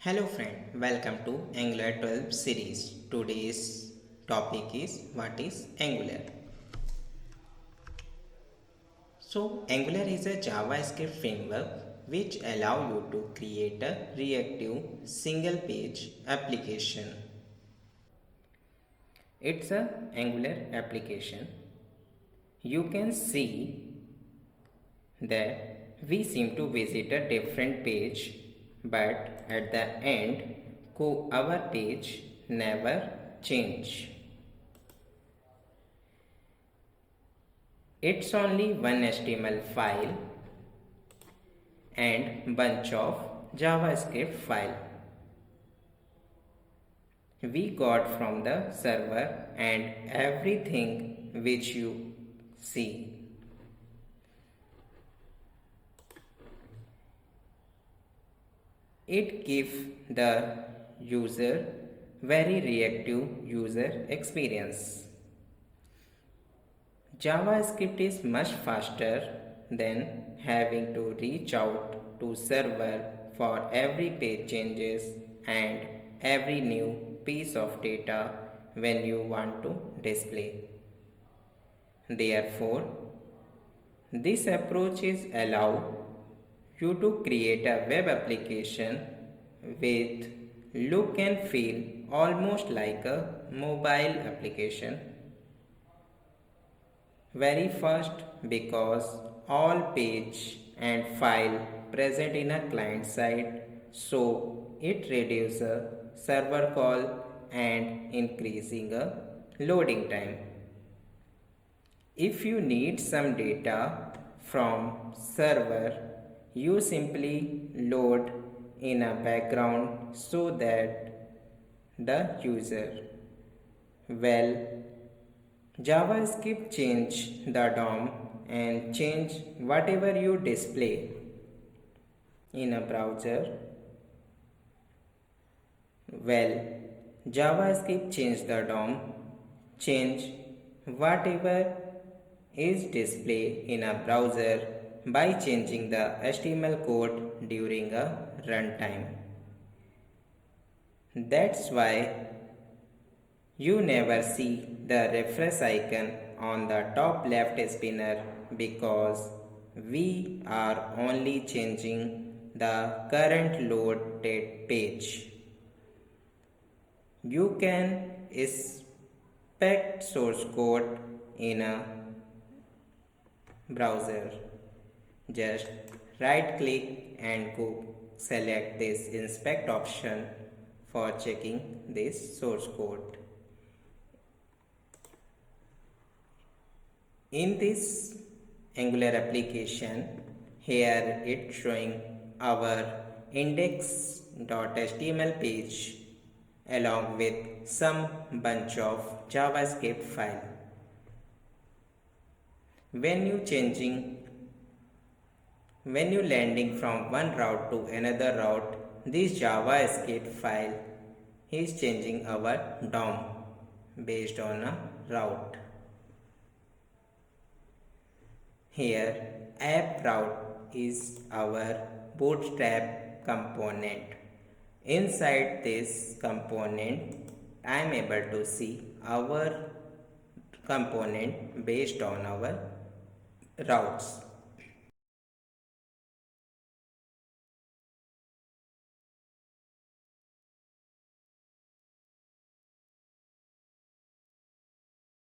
Hello friend, welcome to Angular 12 series. Today's topic is what is Angular. So Angular is a JavaScript framework which allow you to create a reactive single page application. It's a Angular application. You can see that we seem to visit a different page, but at the end our page never change. It's only one HTML file and bunch of JavaScript file we got from the server, and everything which you see, it gives the user very reactive user experience. JavaScript is much faster than having to reach out to server for every page changes and every new piece of data when you want to display. Therefore, this approach is allow you to create a web application with look and feel almost like a mobile application. Very fast because all page and file present in a client side, so it reduces server call and increasing a loading time. If you need some data from server, you simply load in a background so that the user, well, JavaScript change the DOM and change whatever you display in a browser. Well, JavaScript change the DOM, change whatever is displayed in a browser by changing the HTML code during a runtime. That's why you never see the refresh icon on the top left spinner, because we are only changing the current loaded page. You can inspect source code in a browser. Just right click and go select this inspect option for checking this source code. In this Angular application, here it's showing our index.html page along with some bunch of JavaScript file. When you landing from one route to another route, this JavaScript file is changing our DOM based on a route. Here app route is our bootstrap component. Inside this component, I am able to see our component based on our routes.